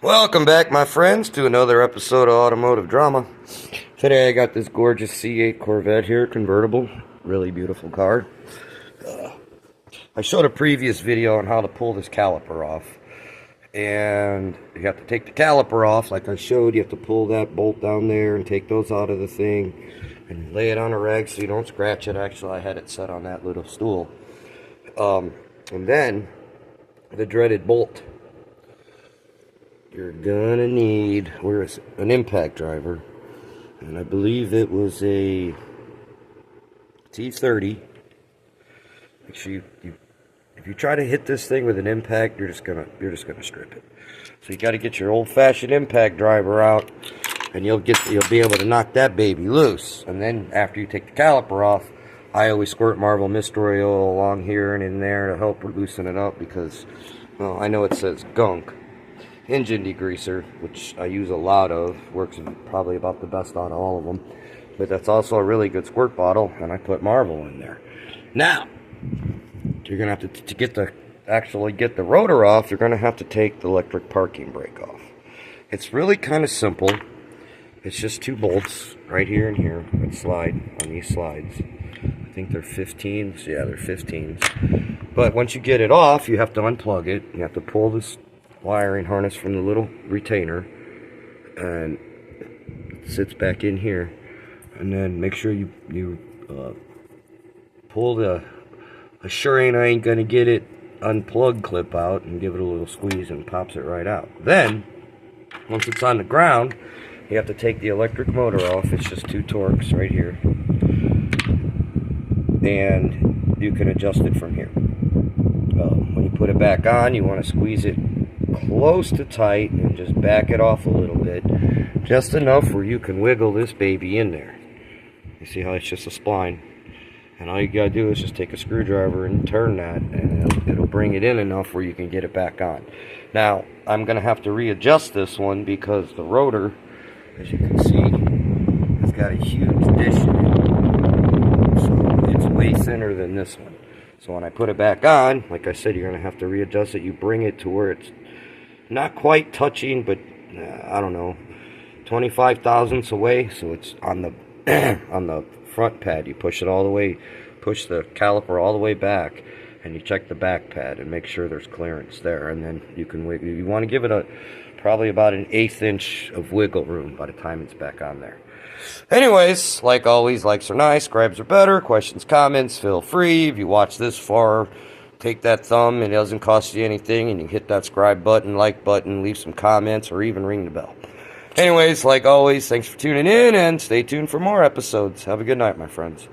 Welcome back, my friends, to another episode of Automotive Drama. Today I got this gorgeous C8 Corvette here, convertible. Really beautiful car. I showed a previous video on how to pull this caliper off. And you have to take the caliper off, like I showed. You have to pull that bolt down there and take those out of the thing. And lay it on a rag so you don't scratch it. Actually, I had it set on that little stool. And then, the dreaded bolt. You're gonna need, where is it? An impact driver, and I believe it was a T30. Make sure if you try to hit this thing with an impact, you're just gonna strip it. So you got to get your old-fashioned impact driver out, and you'll be able to knock that baby loose. And then after you take the caliper off, I always squirt Marvel Mystery oil along here and in there to help loosen it up because, well, I know it says gunk. Engine degreaser, which I use a lot of, works probably about the best out of all of them, but that's also a really good squirt bottle, and I put Marvel in there. Now, you're gonna have to actually get the rotor off. You're gonna have to take the electric parking brake off. It's really kind of simple. It's just two bolts right here and here that slide on these slides. I think they're 15s. Yeah, they're 15s. But once you get it off, you have to unplug it. You have to pull this wiring harness from the little retainer, and it sits back in here. And then make sure you pull the assuring I ain't gonna get it unplugged clip out and give it a little squeeze, and pops it right out. Then once it's on the ground, you have to take the electric motor off. It's just two Torx right here, and you can adjust it from here. When you put it back on, you want to squeeze it close to tight and just back it off a little bit, just enough where you can wiggle this baby in there. You see how it's just a spline, and all you gotta do is just take a screwdriver and turn that, and it'll bring it in enough where you can get it back on. Now I'm gonna have to readjust this one because the rotor, as you can see, has got a huge dish in it, so it's way thinner than this one. So when I put it back on, like I said, you're going to have to readjust it. You bring it to where it's not quite touching, but I don't know, 25 thousandths away. So it's on the on the front pad. You push it all the way, push the caliper all the way back, and you check the back pad and make sure there's clearance there. And then you can wiggle. You want to give it probably about an 1/8 inch of wiggle room by the time it's back on there. Anyways, like always, likes are nice, subscribes are better, questions, comments, feel free. If you watch this far, take that thumb, it doesn't cost you anything, and you hit that subscribe button, like button, leave some comments, or even ring the bell. Anyways, like always, thanks for tuning in, and stay tuned for more episodes. Have a good night, my friends.